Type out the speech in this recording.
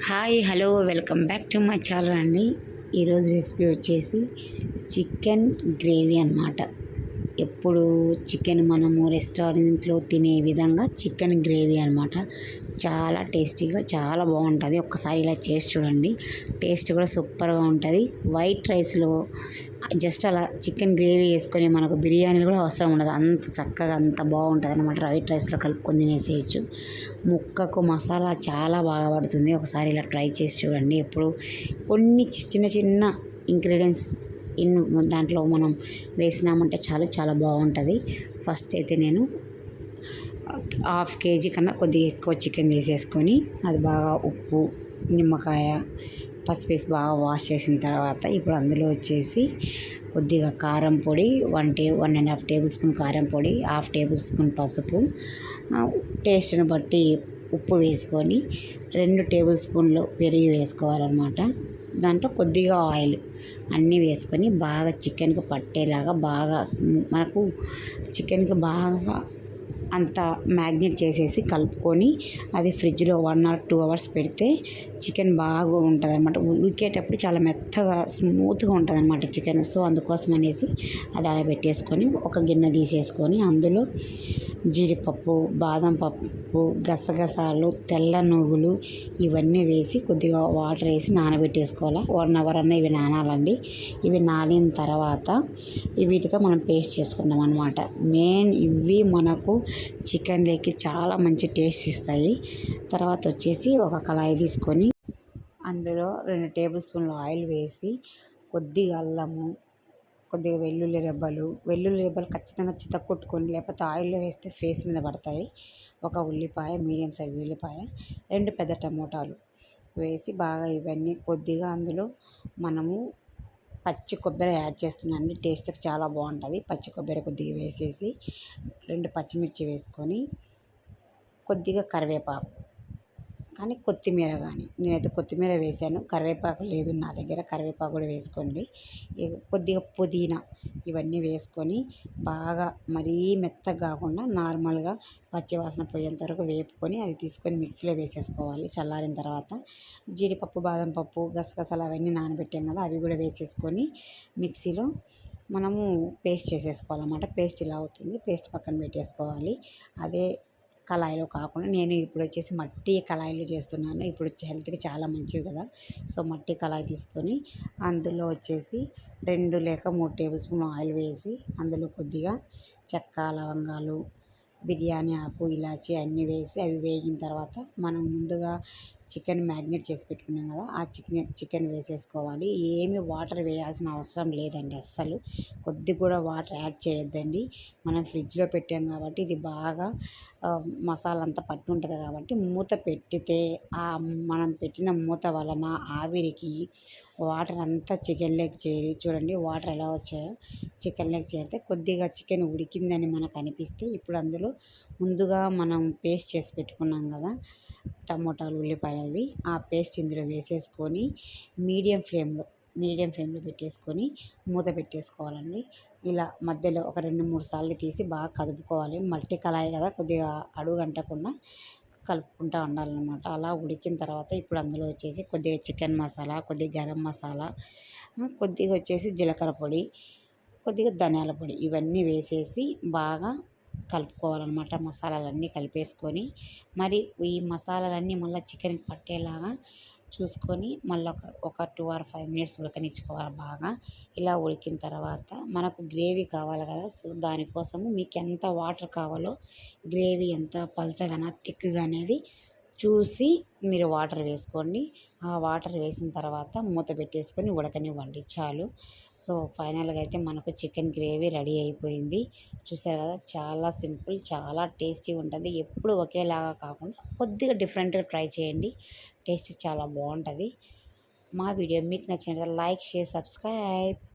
Hi hello welcome back to my channel అండి. ఈరోజు recipe వచ్చేసి చికెన్ గ్రేవీ అన్నమాట. ఎప్పుడు చికెన్ మనము రెస్టారెంట్లో తినే విధంగా చికెన్ గ్రేవీ అన్నమాట. చాలా టేస్టీగా చాలా బాగుంటుంది. ఒక్కసారి ఇలా చేసి చూడండి, టేస్ట్ కూడా సూపర్గా ఉంటుంది. వైట్ రైస్లో జస్ట్ అలా చికెన్ గ్రేవీ వేసుకొని మనకు బిర్యానీలు కూడా అవసరం ఉండదు, అంత చక్కగా అంత బాగుంటుంది అనమాట. వైట్ రైస్లో కలుపుకొని తినేసేయచ్చు. ముక్కకు మసాలా చాలా బాగా పడుతుంది. ఒకసారి ఇలా ట్రై చేసి చూడండి. ఎప్పుడు కొన్ని చిన్న చిన్న ఇంగ్రీడియంట్స్ దాంట్లో మనం వేసినామంటే చాలా బాగుంటుంది. ఫస్ట్ అయితే నేను 1/2 kg కన్నా కొద్దిగా ఎక్కువ చికెన్ తీసేసుకొని అది బాగా ఉప్పు, నిమ్మకాయ, పసుపు వేసి బాగా వాష్ చేసిన తర్వాత ఇప్పుడు అందులో వచ్చేసి కొద్దిగా కారం పొడి 1.5 టేబుల్ స్పూన్ కారం పొడి, 1/2 టేబుల్ స్పూన్ పసుపు, టేస్ట్ని బట్టి ఉప్పు వేసుకొని 2 టేబుల్ స్పూన్లు పెరుగు వేసుకోవాలన్నమాట. దాంట్లో కొద్దిగా ఆయిల్ అన్నీ వేసుకొని బాగా చికెన్కి పట్టేలాగా బాగా మనకు చికెన్కి బాగా అంత మ్యాగ్నేట్ చేసేసి కలుపుకొని అది ఫ్రిడ్జ్లో 1 or 2 hours పెడితే చికెన్ బాగా ఉంటుంది అనమాట. ఉడికేటప్పుడు చాలా మెత్తగా స్మూత్గా ఉంటుంది అనమాట చికెన్. సో అందుకోసం అనేసి అది అలా పెట్టేసుకొని ఒక గిన్నె తీసేసుకొని అందులో జీడిపప్పు, బాదం పప్పు, గసగసాలు, తెల్ల నువ్వులు ఇవన్నీ వేసి కొద్దిగా వాటర్ వేసి నానబెట్టేసుకోవాలి. 1 hour అన్న ఇవి నానాలండి. ఇవి నానిన తర్వాత వీటితో మనం పేస్ట్ చేసుకున్నాం అనమాట. మెయిన్ ఇవి మనకు చికెన్లోకి చాలా మంచి టేస్ట్ ఇస్తాయి. తర్వాత వచ్చేసి ఒక కళాయి తీసుకొని అందులో 2 టేబుల్ స్పూన్లు ఆయిల్ వేసి కొద్దిగా అల్లము, కొద్దిగా వెల్లుల్లి రెబ్బలు ఖచ్చితంగా చితక్కొట్టుకొని, లేకపోతే ఆయిల్లో వేస్తే ఫేస్ మీద పడతాయి. ఒక ఉల్లిపాయ, మీడియం సైజు ఉల్లిపాయ, 2 పెద్ద టమోటాలు వేసి బాగా ఇవన్నీ కొద్దిగా అందులో మనము పచ్చి కొబ్బరి యాడ్ చేస్తున్నాను. టేస్ట్కి చాలా బాగుంటుంది. పచ్చి కొబ్బరి కొద్దిగా వేసేసి 2 పచ్చిమిర్చి వేసుకొని కొద్దిగా కరివేపాకు కానీ కొత్తిమీర కానీ, నేనైతే కొత్తిమీర వేసాను, కరివేపాకు లేదు నా దగ్గర. కరివేపాకు కూడా వేసుకోండి. కొద్దిగా పుదీనా ఇవన్నీ వేసుకొని బాగా మరీ మెత్తగా కాకుండా నార్మల్గా పచ్చివాసన పోయేంత వరకు వేపుకొని అది తీసుకొని మిక్సీలో వేసేసుకోవాలి. చల్లారిన తర్వాత జీడిపప్పు, బాదం పప్పు, గసగసాలు అవన్నీ నానబెట్టాం కదా, అవి కూడా వేసేసుకొని మిక్సీలో మనము పేస్ట్ చేసేసుకోవాలన్నమాట. పేస్ట్ ఇలా అవుతుంది. పేస్ట్ పక్కన పెట్టేసుకోవాలి. అదే కళాయిలో కాకుండా నేను ఇప్పుడు వచ్చేసి మట్టి కళాయిలో చేస్తున్నాను. ఇప్పుడు హెల్త్కి చాలా మంచివి కదా. సో మట్టి కళాయి తీసుకొని అందులో వచ్చేసి 2 లేక 3 టేబుల్ స్పూన్ ఆయిల్ వేసి అందులో కొద్దిగా చెక్క, లవంగాలు, బిర్యానీ ఆకు, ఇలాచి అన్నీ వేసి అవి వేగిన తర్వాత మనం ముందుగా చికెన్ మ్యాగ్నేట్ చేసి పెట్టుకున్నాం కదా, ఆ చికెన్ వేసేసుకోవాలి. ఏమి వాటర్ వేయాల్సిన అవసరం లేదండి అస్సలు. కొద్దిగా కూడా వాటర్ యాడ్ చేయొద్దండి. మనం ఫ్రిడ్జ్లో పెట్టాం కాబట్టి ఇది బాగా మసాలా అంతా పట్టి ఉంటుంది కాబట్టి మూత పెట్టితే మనం పెట్టిన మూత వలన ఆవిరికి వాటర్ అంతా చికెన్లోకి చేరి, చూడండి వాటర్ ఎలా వచ్చాయో, చికెన్లోకి చేరితే కొద్దిగా చికెన్ ఉడికిందని మనకు అనిపిస్తే ఇప్పుడు అందులో ముందుగా మనం పేస్ట్ చేసి పెట్టుకున్నాం కదా టమోటాలు, ఉల్లిపాయలు, ఆ పేస్ట్ ఇందులో వేసేసుకొని మీడియం ఫ్లేమ్లో పెట్టేసుకొని మూత పెట్టేసుకోవాలండి. ఇలా మధ్యలో ఒక 2-3 సార్లు తీసి బాగా కదుపుకోవాలి. మల్టీ కళాయి కదా, కొద్దిగా అడుగు అంటకుండా కలుపుకుంటూ ఉండాలన్నమాట. అలా ఉడికిన తర్వాత ఇప్పుడు అందులో వచ్చేసి కొద్దిగా చికెన్ మసాలా, కొద్దిగా గరం మసాలా, కొద్దిగా వచ్చేసి జీలకర్ర పొడి, కొద్దిగా ధనియాల పొడి ఇవన్నీ వేసేసి బాగా కలుపుకోవాలన్నమాట. మసాలాలన్నీ కలిపేసుకొని మరి ఈ మసాలాలన్నీ మళ్ళీ చికెన్కి పట్టేలాగా చూసుకొని మళ్ళీ ఒక 2 or 5 minutes ఉడకనిచ్చుకోవాలి బాగా. ఇలా ఉడికిన తర్వాత మనకు గ్రేవీ కావాలి కదా, సో దానికోసము మీకు ఎంత వాటర్ కావాలో, గ్రేవీ ఎంత పల్చగానా థిక్గా అనేది చూసి మీరు వాటర్ వేసుకోండి. ఆ వాటర్ వేసిన తర్వాత మూత పెట్టేసుకొని ఉడకనివ్వండి చాలు. సో ఫైనల్గా అయితే మనకు చికెన్ గ్రేవీ రెడీ అయిపోయింది. చూసారు కదా, చాలా సింపుల్, చాలా టేస్టీగా ఉంటుంది. ఎప్పుడు ఒకేలాగా కాకుండా కొద్దిగా డిఫరెంట్గా ట్రై చేయండి. టేస్ట్ చాలా బాగుంటుంది. మా వీడియో మీకు నచ్చినట్లయితే లైక్, షేర్, సబ్స్క్రైబ్.